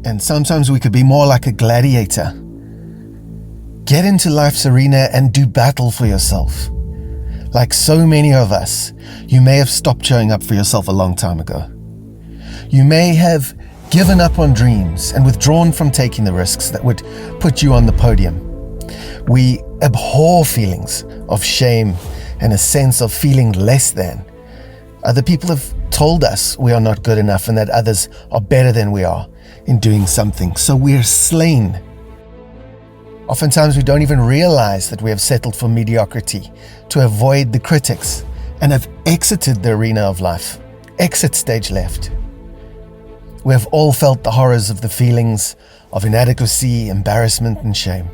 And sometimes we could be more like a gladiator. Get into life's arena and do battle for yourself. Like so many of us, you may have stopped showing up for yourself a long time ago. You may have given up on dreams and withdrawn from taking the risks that would put you on the podium. We abhor feelings of shame and a sense of feeling less than. Other people have told us we are not good enough and that others are better than we are in doing something, so we're slain. Oftentimes we don't even realize that we have settled for mediocrity to avoid the critics and have exited the arena of life. Exit stage left. We have all felt the horrors of the feelings of inadequacy, embarrassment, and shame.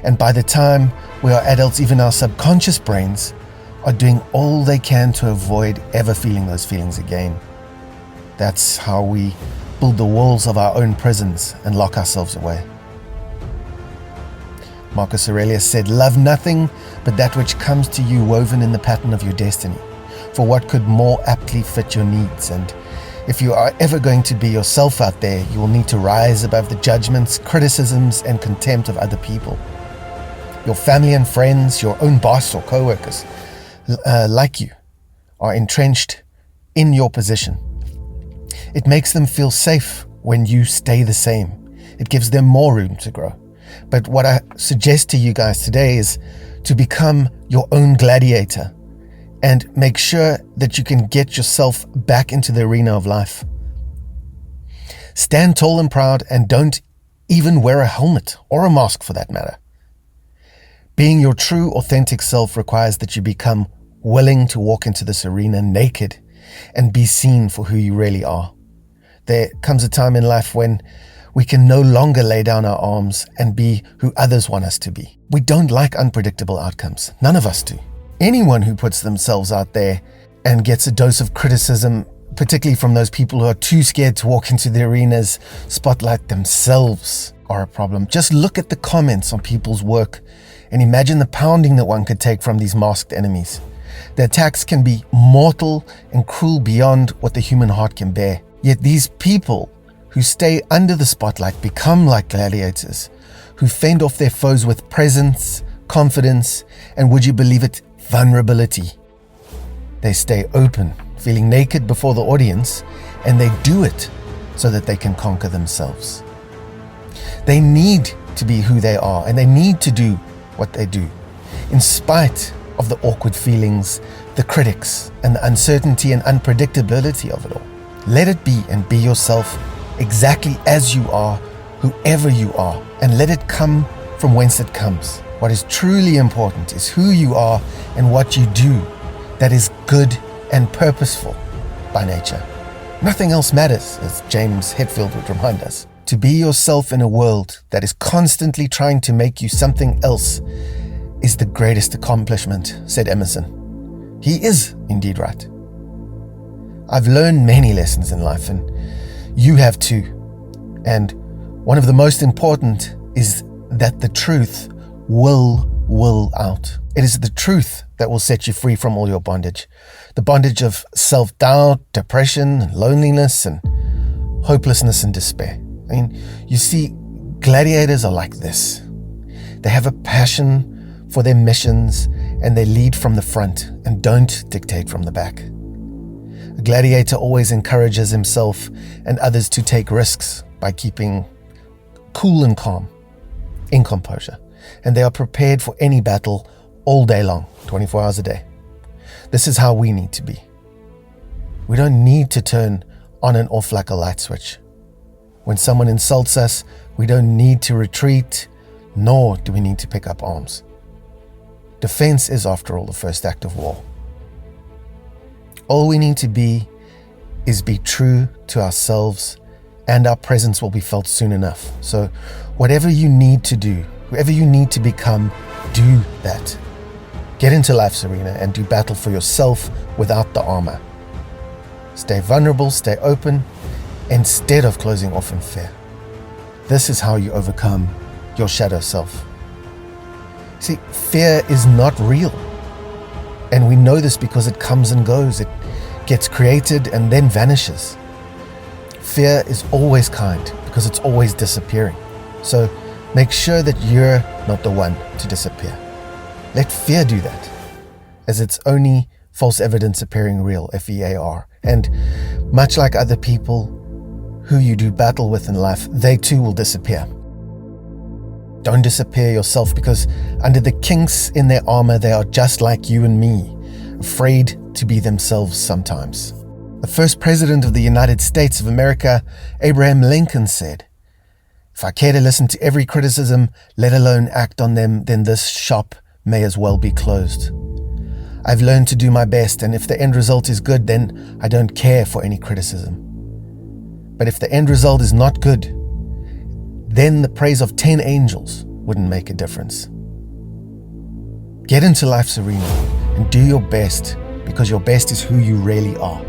And by the time we are adults, even our subconscious brains are doing all they can to avoid ever feeling those feelings again. That's how we build the walls of our own prisons and lock ourselves away. Marcus Aurelius said, "Love nothing but that which comes to you woven in the pattern of your destiny, for what could more aptly fit your needs?" And if you are ever going to be yourself out there, you will need to rise above the judgments, criticisms, and contempt of other people. Your family and friends, your own boss or co-workers, like you, are entrenched in your position. It makes them feel safe when you stay the same. It gives them more room to grow. But what I suggest to you guys today is to become your own gladiator and make sure that you can get yourself back into the arena of life. Stand tall and proud, and don't even wear a helmet or a mask for that matter. Being your true, authentic self requires that you become willing to walk into this arena naked and be seen for who you really are. There comes a time in life when we can no longer lay down our arms and be who others want us to be. We don't like unpredictable outcomes. None of us do. Anyone who puts themselves out there and gets a dose of criticism, particularly from those people who are too scared to walk into the arenas, spotlight themselves, are a problem. Just look at the comments on people's work and imagine the pounding that one could take from these masked enemies. The attacks can be mortal and cruel beyond what the human heart can bear. Yet these people who stay under the spotlight become like gladiators, who fend off their foes with presence, confidence, and would you believe it, vulnerability. They stay open, feeling naked before the audience, and they do it so that they can conquer themselves. They need to be who they are, and they need to do what they do, in spite of the awkward feelings, the critics, and the uncertainty and unpredictability of it all. Let it be and be yourself exactly as you are, whoever you are, and let it come from whence it comes. What is truly important is who you are and what you do that is good and purposeful by nature. Nothing else matters, as James Hetfield would remind us. To be yourself in a world that is constantly trying to make you something else is the greatest accomplishment, said Emerson. He is indeed right. I've learned many lessons in life, and you have too. And one of the most important is that the truth will out. It is the truth that will set you free from all your bondage. The bondage of self-doubt, depression, loneliness, and hopelessness and despair. I mean, you see, gladiators are like this. They have a passion for their missions, and they lead from the front and don't dictate from the back. A gladiator always encourages himself and others to take risks by keeping cool and calm, in composure, and they are prepared for any battle all day long, 24 hours a day. This is how we need to be. We don't need to turn on and off like a light switch. When someone insults us, we don't need to retreat, nor do we need to pick up arms. Defense is, after all, the first act of war. All we need to be is be true to ourselves, and our presence will be felt soon enough. So whatever you need to do, whoever you need to become, do that. Get into life's arena and do battle for yourself without the armor. Stay vulnerable, stay open, instead of closing off in fear. This is how you overcome your shadow self. See, fear is not real. And we know this because it comes and goes. It gets created and then vanishes. Fear is always kind because it's always disappearing. So make sure that you're not the one to disappear. Let fear do that, as it's only false evidence appearing real, FEAR. And much like other people who you do battle with in life, they too will disappear. Don't disappear yourself, because under the kinks in their armor, they are just like you and me, afraid to be themselves sometimes. The first president of the United States of America, Abraham Lincoln, said, "If I care to listen to every criticism, let alone act on them, then this shop may as well be closed. I've learned to do my best, and if the end result is good, then I don't care for any criticism. But if the end result is not good, then the praise of 10 angels wouldn't make a difference." Get into life's arena and do your best, because your best is who you really are.